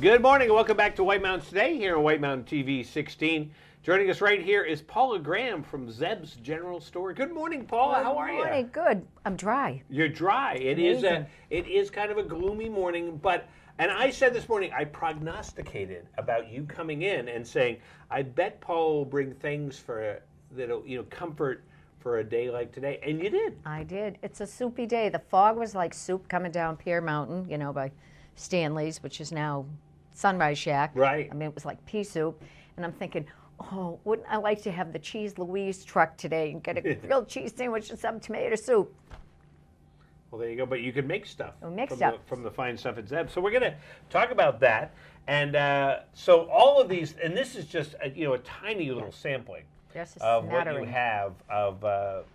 Good morning and welcome back to White Mountains Today here on White Mountain TV 16. Joining us right here is Paula Graham from Zeb's General Store. Good morning, Paula. How are you? Good morning. Good. I'm dry. You're dry. It is kind of a gloomy morning, and I said this morning, I prognosticated about you coming in and saying, I bet Paula will bring things that'll comfort for a day like today, and you did. I did. It's a soupy day. The fog was like soup coming down Pear Mountain, by Stanley's, which is now Sunrise Shack. Right. I mean, it was like pea soup, and I'm thinking, oh, wouldn't I like to have the Cheese Louise truck today and get a grilled cheese sandwich and some tomato soup? Well, there you go. But you can make stuff from the fine stuff at Zeb. So we're going to talk about that. And so all of these, and this is just a tiny little sampling of what you have of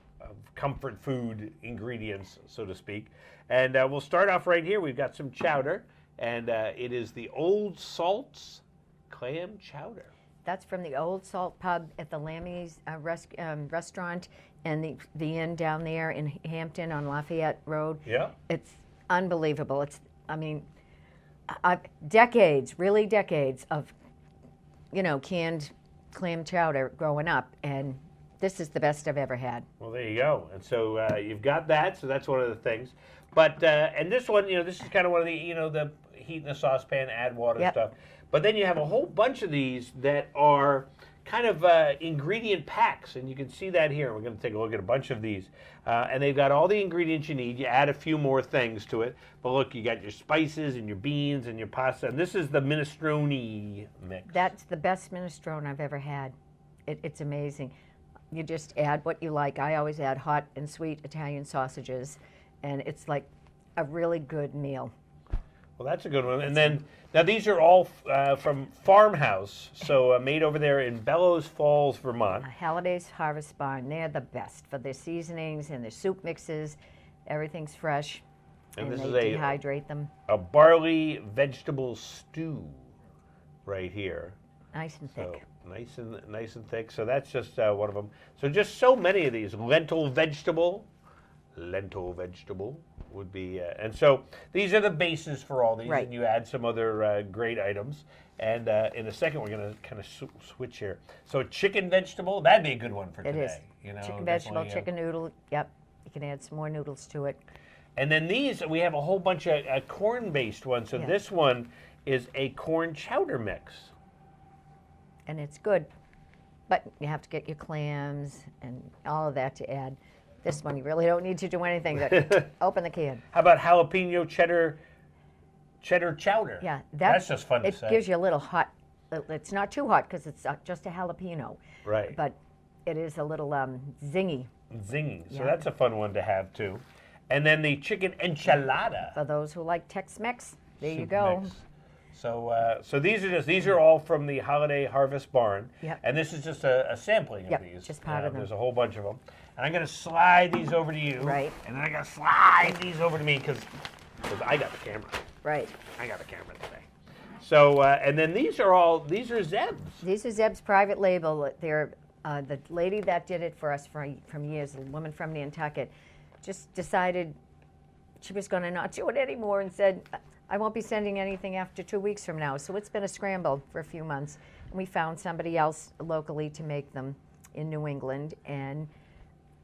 comfort food ingredients, so to speak. And we'll start off right here. We've got some chowder, and it is the Old Salt's clam chowder. That's from the Old Salt Pub at the Lammy's restaurant and the inn down there in Hampton on Lafayette Road. Yeah. It's unbelievable. Decades of, canned clam chowder growing up, and this is the best I've ever had. Well, there you go. And so you've got that, so that's one of the things. But, and this one, this is kind of one of the, the heat in the saucepan, add water stuff. But then you have a whole bunch of these that are kind of ingredient packs, and you can see that here. We're going to take a look at a bunch of these. And they've got all the ingredients you need. You add a few more things to it. But look, you got your spices and your beans and your pasta. And this is the minestrone mix. That's the best minestrone I've ever had. It's amazing. You just add what you like. I always add hot and sweet Italian sausages, and it's like a really good meal. Well, that's a good one. And then, now these are all from Farmhouse, so made over there in Bellows Falls, Vermont. Halliday's Harvest Barn. They're the best for their seasonings and their soup mixes. Everything's fresh, and this they is dehydrate them. A barley vegetable stew right here. Nice and thick. So, nice and thick. So that's just one of them. So just so many of these. Lentil vegetable would be, and so these are the bases for all these, and you add some other great items. And in a second, we're going to kind of switch here. So chicken vegetable, that'd be a good one for today. It is. Chicken vegetable, chicken noodle. Yep, you can add some more noodles to it. And then these, we have a whole bunch of corn-based ones. So this one is a corn chowder mix. And it's good, but you have to get your clams and all of that to add. This one, you really don't need to do anything. Open the can. How about jalapeno cheddar chowder? Yeah, that's just fun to say. It gives you a little hot. It's not too hot because it's just a jalapeno. Right. But it is a little zingy. Zingy. So that's a fun one to have too. And then the chicken enchilada. For those who like Tex-Mex, there you go. Mix. So these are all from the Holiday Harvest Barn. Yep. And this is just a sampling of these. Just part of them. There's a whole bunch of them. And I'm going to slide these over to you. Right. And then I got to slide these over to me because I got the camera. Right. I got the camera today. So, and then these are Zeb's. These are Zeb's private label. They're the lady that did it for us from years, a woman from Nantucket, just decided she was going to not do it anymore and said, I won't be sending anything after 2 weeks from now. So it's been a scramble for a few months. And we found somebody else locally to make them in New England, and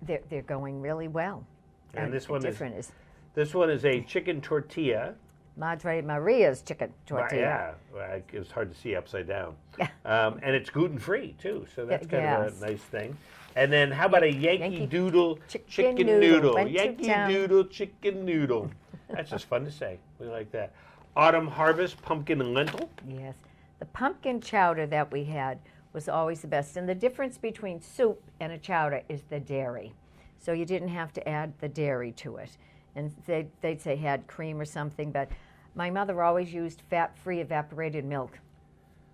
they're going really well. And this one is a chicken tortilla. Madre Maria's chicken tortilla. Yeah, it was hard to see upside down. And it's gluten-free, too, so that's kind of a nice thing. And then how about a Yankee Doodle chicken noodle? Yankee Doodle chicken noodle. That's just fun to say. We like that. Autumn Harvest pumpkin and lentil. Yes. The pumpkin chowder that we had was always the best. And the difference between soup and a chowder is the dairy. So you didn't have to add the dairy to it. And they'd say had cream or something, but my mother always used fat-free evaporated milk.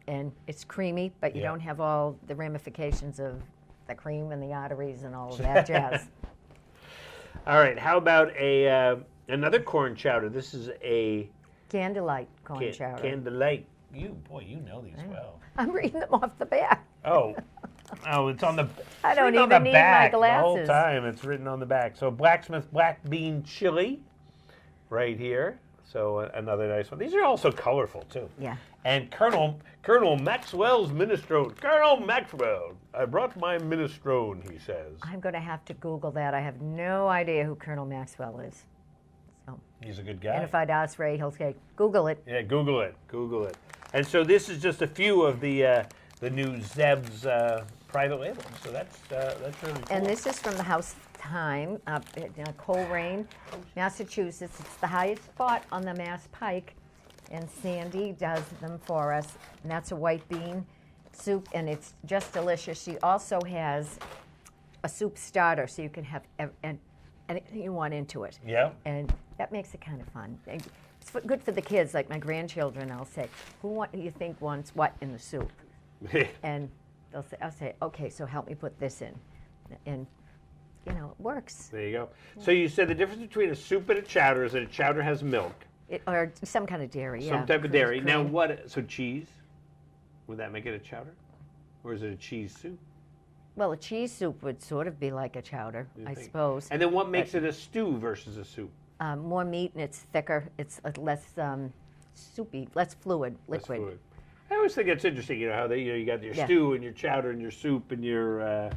And it's creamy, but you don't have all the ramifications of the cream and the arteries and all of that jazz. All right, how about another corn chowder? This is a Candlelight corn chowder. Candlelight. You know these well. I'm reading them off the back. Oh, it's on the. I don't even need my glasses. The whole time it's written on the back. So Blacksmith black bean chili, right here. So another nice one. These are also colorful too. Yeah. And Colonel Maxwell's minestrone. Colonel Maxwell, I brought my minestrone, he says. I'm going to have to Google that. I have no idea who Colonel Maxwell is. So. He's a good guy. And if I'd ask Ray, he'll say, Google it. Yeah, Google it. Google it. And so this is just a few of the new Zeb's private labels. So that's really cool. And this is from the House Time up in Coleraine, Massachusetts. It's the highest spot on the Mass Pike, and Sandy does them for us. And that's a white bean soup, and it's just delicious. She also has a soup starter, so you can have anything you want into it. Yeah. And that makes it kind of fun. And it's good for the kids, like my grandchildren. I'll say, who do you think wants what in the soup? And I'll say, okay, so help me put this in. And it works. There you go. So you said the difference between a soup and a chowder is that a chowder has milk. Or some kind of dairy, yeah. Some type of dairy. Cream. Now what, so cheese? Would that make it a chowder? Or is it a cheese soup? Well, a cheese soup would sort of be like a chowder, I suppose. And then what makes it a stew versus a soup? More meat and it's thicker. It's less soupy, less fluid, liquid. Less fluid. I always think it's interesting, how they, you got your stew and your chowder and your soup and your,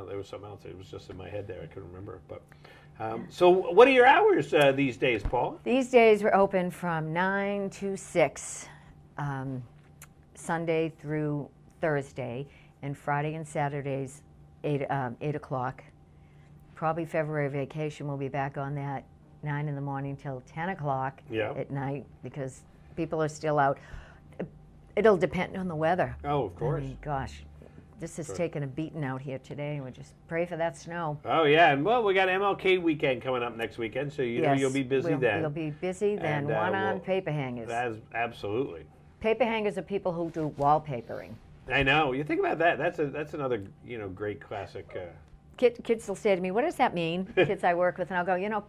there was something else. It was just in my head there. I couldn't remember. But so what are your hours these days, Paula? These days we're open from 9 to 6, Sunday through Thursday, and Friday and Saturdays 8 o'clock. Probably February vacation we'll be back on that 9 in the morning till 10 o'clock at night because people are still out. It'll depend on the weather. Oh, of course. I mean, gosh, this has taken a beating out here today. We just pray for that snow. Oh, yeah. And, well, we got MLK weekend coming up next weekend, so know you'll be busy then. We'll be busy then. On paper hangers. Absolutely. Paper hangers are people who do wallpapering. I know. You think about that. That's another, great classic. Kids will say to me, what does that mean? Kids I work with, and I'll go,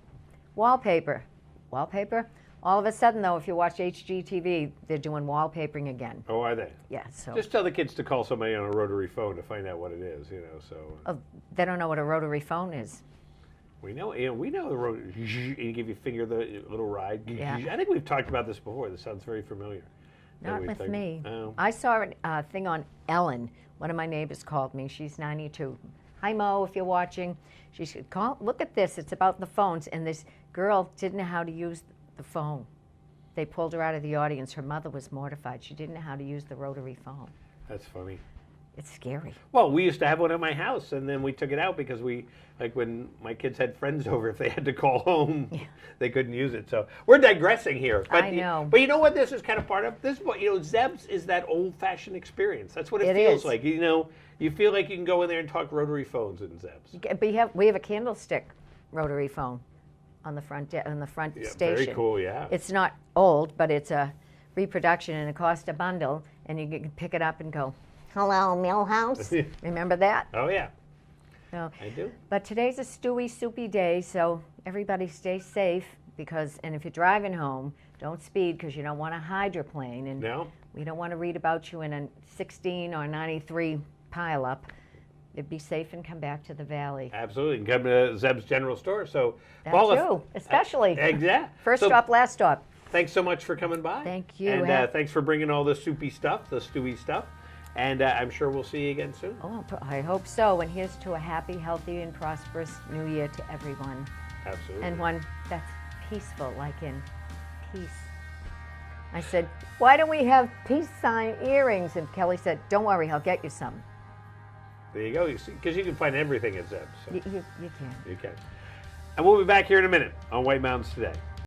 wallpaper. Wallpaper? All of a sudden, though, if you watch HGTV, they're doing wallpapering again. Oh, are they? Yeah. So just tell the kids to call somebody on a rotary phone to find out what it is. So. Oh, they don't know what a rotary phone is. We know. We know the rotary. You give your finger the little ride. Yeah. I think we've talked about this before. This sounds very familiar. Not with me. Oh. I saw a thing on Ellen. One of my neighbors called me. She's 92. Hi, Mo, if you're watching. She said, look at this. It's about the phones. And this girl didn't know how to use the phone. They pulled her out of the audience. Her mother was mortified. She didn't know how to use the rotary phone. That's funny. It's scary. Well, we used to have one at my house, and then we took it out because when my kids had friends over, if they had to call home, they couldn't use it. So we're digressing here. But, I know. But you know what this is kind of part of? This is what, Zeb's is that old-fashioned experience. That's what it feels like. You feel like you can go in there and talk rotary phones in Zeb's. But we have a candlestick rotary phone on the front station. Very cool, yeah. It's not old, but it's a reproduction, and it costs a bundle, and you can pick it up and go, hello, Millhouse. Remember that? Oh, yeah. So, I do. But today's a stewy, soupy day, so everybody stay safe, and if you're driving home, don't speed because you don't want to hydroplane, and we don't want to read about you in a 16 or 93 pileup. Be safe and come back to the valley. Absolutely. And come to Zeb's General Store. So, That's Paula, you, especially. Exactly. First stop, last stop. Thanks so much for coming by. Thank you. And thanks for bringing all the soupy stuff, the stewy stuff. And I'm sure we'll see you again soon. Oh, I hope so. And here's to a happy, healthy, and prosperous new year to everyone. Absolutely. And one that's peaceful, like in peace. I said, why don't we have peace sign earrings? And Kelly said, don't worry, I'll get you some. There you go. Because you can find everything at Zeb's. So. You can. You can. And we'll be back here in a minute on White Mountains Today.